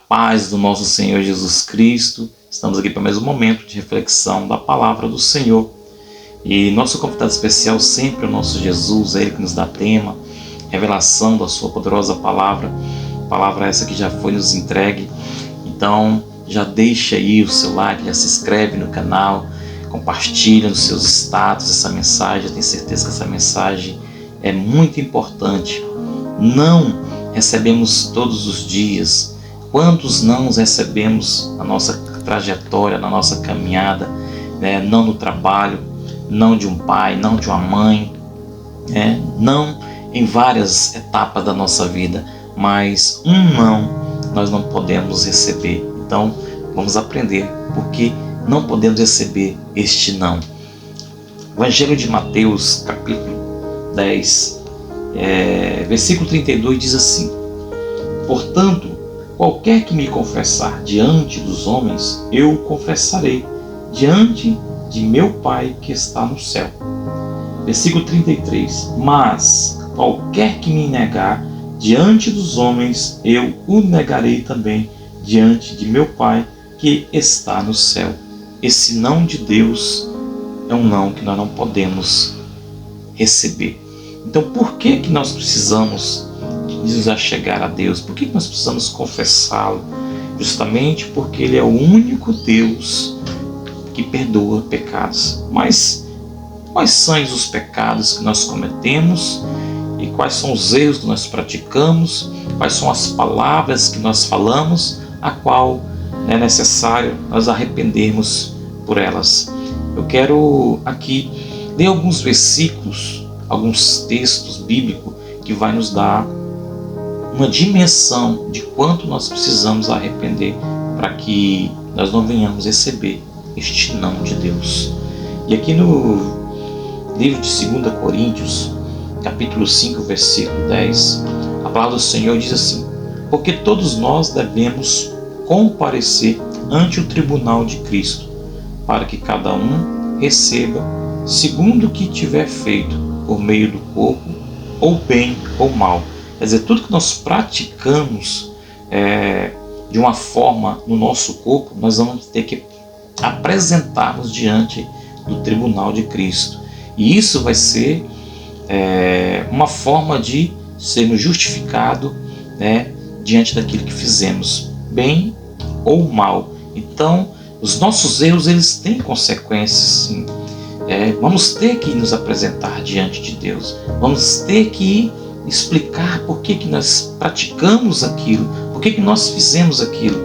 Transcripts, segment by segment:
paz do nosso Senhor Jesus Cristo. Estamos aqui para mais um momento de reflexão da palavra do Senhor. E nosso convidado especial sempre é o nosso Jesus, é Ele que nos dá tema, revelação da sua poderosa palavra essa que já foi nos entregue. Então já deixa aí o seu like, já se inscreve no canal, compartilha nos seus status essa mensagem. Eu tenho certeza que essa mensagem é muito importante. Não recebemos todos os dias. Quantos não recebemos na nossa trajetória, na nossa caminhada, né? Não no trabalho, não de um pai, não de uma mãe, né? Não em várias etapas da nossa vida, mas um não nós não podemos receber. Então vamos aprender porque não podemos receber este não. Evangelho de Mateus, capítulo 10, versículo 32 diz assim: portanto, qualquer que me confessar diante dos homens, eu o confessarei diante de meu Pai que está no céu. Versículo 33, mas qualquer que me negar diante dos homens, eu o negarei também diante de meu Pai que está no céu. Esse não de Deus é um não que nós não podemos receber. Então, por que nós precisamos nos achegar a Deus? Por que nós precisamos confessá-lo? Justamente porque Ele é o único Deus que perdoa pecados. Mas quais são os pecados que nós cometemos? E quais são os erros que nós praticamos? Quais são as palavras que nós falamos, a qual é necessário nós arrependermos por elas? Eu quero aqui ler alguns versículos, alguns textos bíblicos que vai nos dar uma dimensão de quanto nós precisamos arrepender para que nós não venhamos receber este não de Deus. E aqui no livro de 2 Coríntios, capítulo 5, versículo 10, a palavra do Senhor diz assim: porque todos nós devemos comparecer ante o tribunal de Cristo, para que cada um receba segundo o que tiver feito por meio do corpo, ou bem ou mal. Quer dizer, tudo que nós praticamos de uma forma no nosso corpo, nós vamos ter que apresentarmos diante do tribunal de Cristo. E isso vai ser uma forma de sermos justificados, né, diante daquilo que fizemos, bem ou mal. Então, os nossos erros, eles têm consequências, sim. Vamos ter que nos apresentar diante de Deus. Vamos ter que explicar por que nós praticamos aquilo, por que nós fizemos aquilo.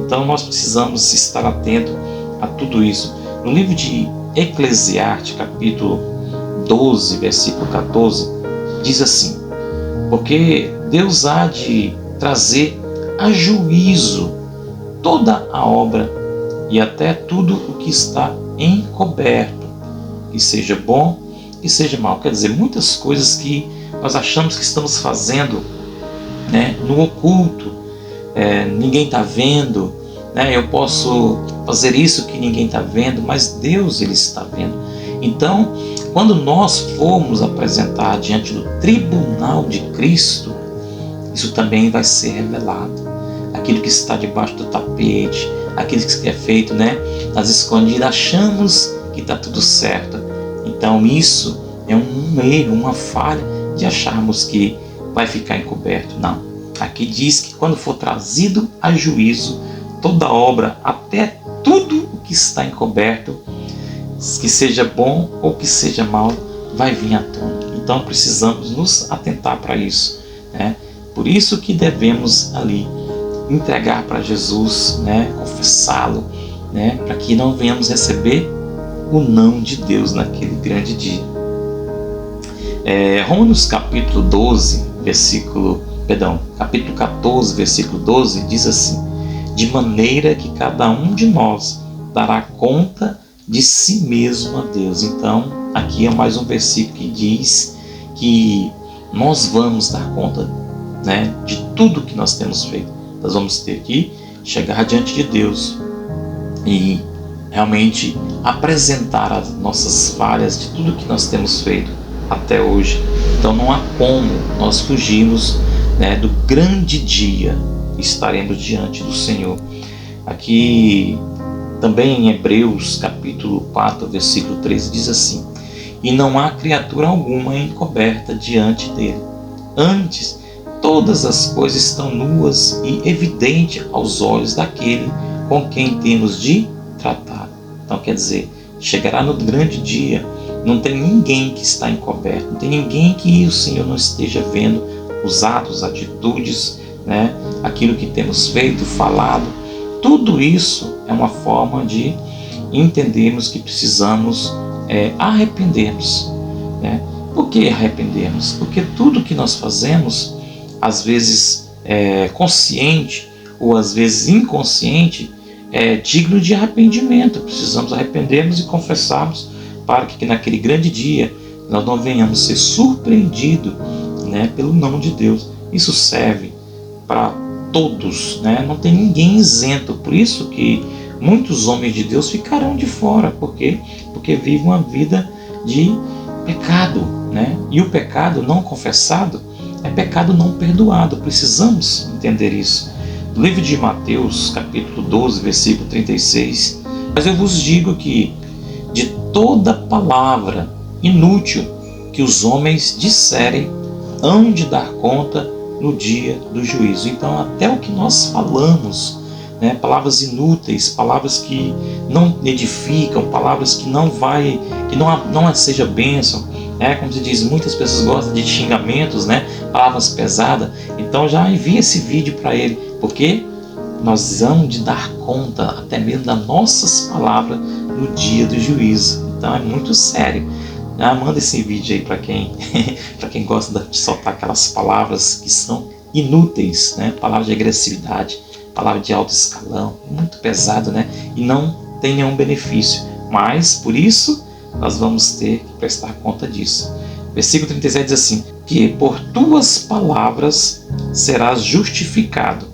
Então nós precisamos estar atentos a tudo isso. No livro de Eclesiastes, capítulo 12, versículo 14, diz assim: porque Deus há de trazer a juízo toda a obra e até tudo o que está encoberto, que seja bom, que seja mal. Quer dizer, muitas coisas que nós achamos que estamos fazendo, né, no oculto, ninguém está vendo, né? Eu posso fazer isso que ninguém está vendo, mas Deus, Ele está vendo. Então, quando nós formos apresentar diante do tribunal de Cristo, isso também vai ser revelado. Aquilo que está debaixo do tapete, aquilo que é feito, né, nas escondidas, achamos que está tudo certo. Então isso é um erro, uma falha de acharmos que vai ficar encoberto. Não. Aqui diz que quando for trazido a juízo toda obra, até tudo o que está encoberto, que seja bom ou que seja mal, vai vir à tona. Então precisamos nos atentar para isso, né? Por isso que devemos ali entregar para Jesus, né? Confessá-lo, né? Para que não venhamos receber o não de Deus naquele grande dia. Romanos capítulo 14, versículo 12 diz assim: de maneira que cada um de nós dará conta de si mesmo a Deus. Então aqui é mais um versículo que diz que nós vamos dar conta, né, de tudo que nós temos feito. Nós vamos ter que chegar diante de Deus e realmente apresentar as nossas falhas de tudo que nós temos feito até hoje. Então não há como nós fugirmos, né, do grande dia, estaremos diante do Senhor. Aqui também em Hebreus capítulo 4, versículo 13 diz assim: e não há criatura alguma encoberta diante dele. Antes, todas as coisas estão nuas e evidentes aos olhos daquele com quem temos de tratar. Então quer dizer, chegará no grande dia, não tem ninguém que está encoberto, não tem ninguém que o Senhor não esteja vendo os atos, atitudes, aquilo que temos feito, falado. Tudo isso é uma forma de entendermos que precisamos arrependermos. Por que arrependermos? Porque tudo que nós fazemos, às vezes consciente ou às vezes inconsciente, é digno de arrependimento. Precisamos arrependermos e confessarmos para que naquele grande dia nós não venhamos ser surpreendidos pelo não de Deus. Isso serve para todos, não tem ninguém isento. Por isso que muitos homens de Deus ficarão de fora. Por quê? Porque vivem uma vida de pecado, e o pecado não confessado é pecado não perdoado. Precisamos entender isso. No livro de Mateus, capítulo 12, versículo 36, mas eu vos digo que de toda palavra inútil que os homens disserem, hão de dar conta no dia do juízo. Então, até o que nós falamos, palavras inúteis, palavras que não edificam, palavras que não seja bênção, como se diz, muitas pessoas gostam de xingamentos, palavras pesadas. Então já envia esse vídeo para ele, porque nós vamos de dar conta até mesmo das nossas palavras no dia do juízo. Então é muito sério. Manda esse vídeo aí para quem gosta de soltar aquelas palavras que são inúteis, palavras de agressividade, palavra de alto escalão, muito pesado, e não tem nenhum benefício. Mas por isso nós vamos ter que prestar conta disso. Versículo 37 diz assim: que por tuas palavras serás justificado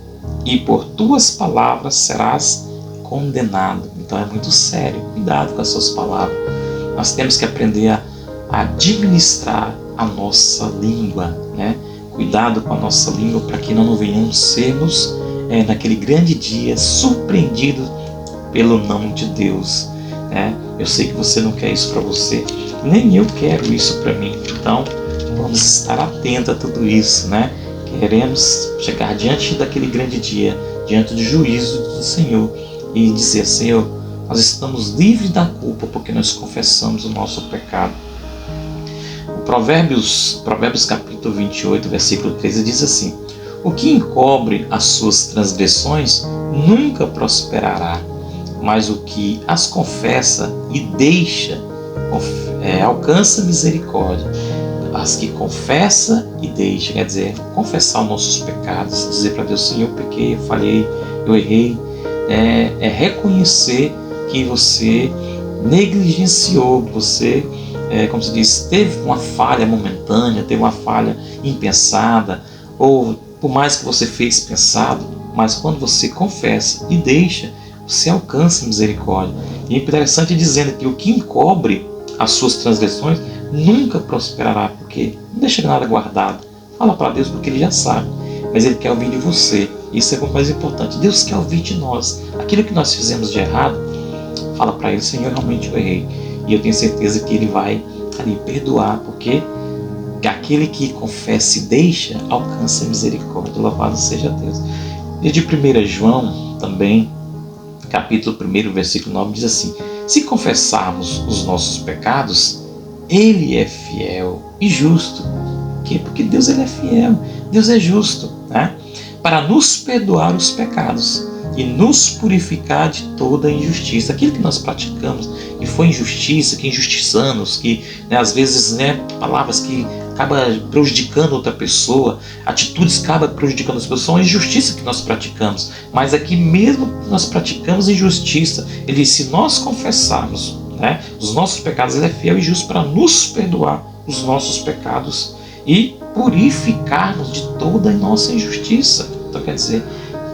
e por tuas palavras serás condenado. Então é muito sério. Cuidado com as suas palavras. Nós temos que aprender a administrar a nossa língua, Cuidado com a nossa língua para que não venhamos sermos naquele grande dia surpreendidos pelo não de Deus. Eu sei que você não quer isso para você, nem eu quero isso para mim. Então vamos estar atentos a tudo isso, Queremos chegar diante daquele grande dia, diante do juízo do Senhor, e dizer: Senhor, nós estamos livres da culpa porque nós confessamos o nosso pecado. O Provérbios capítulo 28, versículo 13 diz assim: o que encobre as suas transgressões nunca prosperará, mas o que as confessa e deixa alcança misericórdia. As que confessa e deixa, quer dizer, confessar os nossos pecados, dizer para Deus: Senhor, eu pequei, eu falhei, eu errei. É reconhecer que você negligenciou, que você, como se diz, teve uma falha momentânea, teve uma falha impensada, ou por mais que você fez pensado, mas quando você confessa e deixa, você alcança misericórdia. E é interessante dizendo que o que encobre as suas transgressões nunca prosperará, porque não deixa nada guardado. Fala para Deus porque Ele já sabe, mas Ele quer ouvir de você. Isso é o mais importante. Deus quer ouvir de nós. Aquilo que nós fizemos de errado, fala para Ele: Senhor, realmente eu errei. E eu tenho certeza que Ele vai ali perdoar, porque aquele que confessa e deixa, alcança misericórdia. Louvado seja Deus. E de 1 João, também, capítulo 1, versículo 9, diz assim: se confessarmos os nossos pecados, Ele é fiel e justo. Por quê? Porque Deus, Ele é fiel, Deus é justo, para nos perdoar os pecados e nos purificar de toda injustiça. Aquilo que nós praticamos, que foi injustiça, que injustiçamos, que às vezes palavras que acabam prejudicando outra pessoa, atitudes que acabam prejudicando as pessoas, são a injustiça que nós praticamos. Mas aqui mesmo que nós praticamos injustiça, Ele diz: se nós confessarmos os nossos pecados, Ele é fiel e justo para nos perdoar os nossos pecados e purificar-nos de toda a nossa injustiça. Então quer dizer,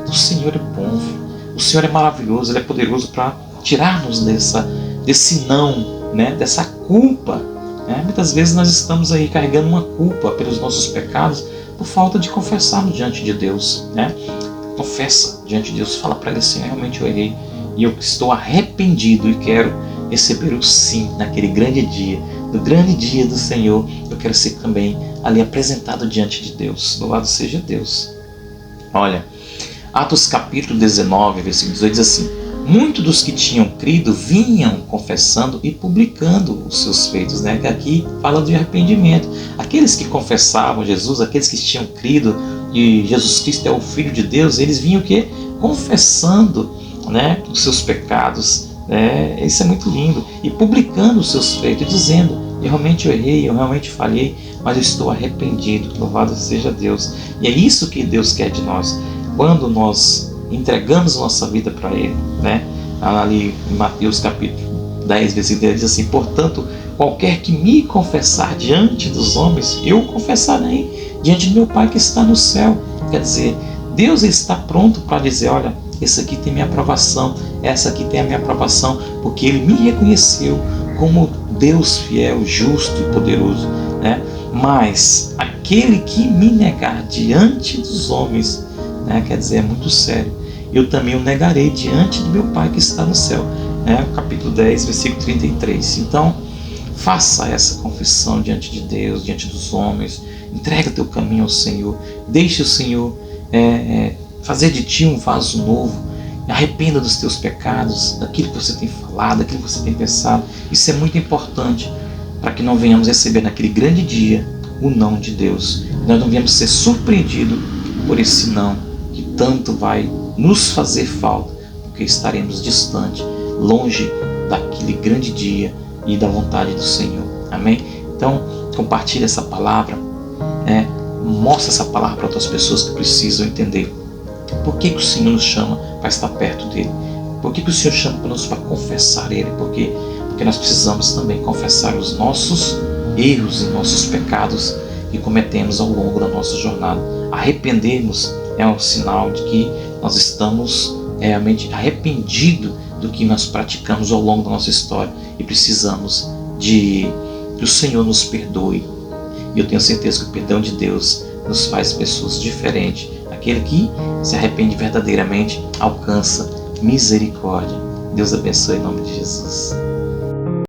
o Senhor é bom, o Senhor é maravilhoso, Ele é poderoso para tirar-nos desse não, dessa culpa. Muitas vezes nós estamos aí carregando uma culpa pelos nossos pecados por falta de confessarmos diante de Deus. confessa diante de Deus, fala para Ele assim: realmente eu errei e eu estou arrependido e quero receber o sim naquele grande dia. No grande dia do Senhor, eu quero ser também ali apresentado diante de Deus. Louvado seja Deus. Olha, Atos capítulo 19, versículo 18 diz assim: muitos dos que tinham crido vinham confessando e publicando os seus feitos, né? Que aqui fala de arrependimento. Aqueles que confessavam Jesus, aqueles que tinham crido que Jesus Cristo é o Filho de Deus, eles vinham o quê? Confessando, né, os seus pecados. Isso é muito lindo. E publicando os seus feitos, dizendo: realmente eu errei, eu realmente falhei, mas eu estou arrependido. Louvado seja Deus. E é isso que Deus quer de nós. Quando nós entregamos a nossa vida para Ele, né? Ali em Mateus capítulo 10, versículo 10 diz assim: portanto, qualquer que me confessar diante dos homens, eu confessarei diante do meu Pai que está no céu. Quer dizer, Deus está pronto para dizer: olha, esse aqui tem minha aprovação, essa aqui tem a minha aprovação, porque Ele me reconheceu como Deus fiel, justo e poderoso, né? Mas aquele que me negar diante dos homens, né? Quer dizer, é muito sério, eu também o negarei diante do meu Pai que está no céu, né? Capítulo 10, versículo 33. Então, faça essa confissão diante de Deus, diante dos homens, entrega teu caminho ao Senhor, deixe o Senhor fazer de ti um vaso novo, arrependa dos teus pecados, daquilo que você tem falado, daquilo que você tem pensado. Isso é muito importante para que não venhamos receber naquele grande dia o não de Deus. Nós não venhamos ser surpreendidos por esse não que tanto vai nos fazer falta, porque estaremos distante, longe daquele grande dia e da vontade do Senhor. Amém? Então, compartilhe essa palavra, mostre essa palavra para outras pessoas que precisam entender por que o Senhor nos chama para estar perto dEle. Por que o Senhor chama-nos para confessar Ele? Porque nós precisamos também confessar os nossos erros e nossos pecados que cometemos ao longo da nossa jornada. Arrependermos é um sinal de que nós estamos realmente arrependidos do que nós praticamos ao longo da nossa história e precisamos que o Senhor nos perdoe. E eu tenho certeza que o perdão de Deus nos faz pessoas diferentes. Aquele que se arrepende verdadeiramente alcança misericórdia. Deus abençoe em nome de Jesus.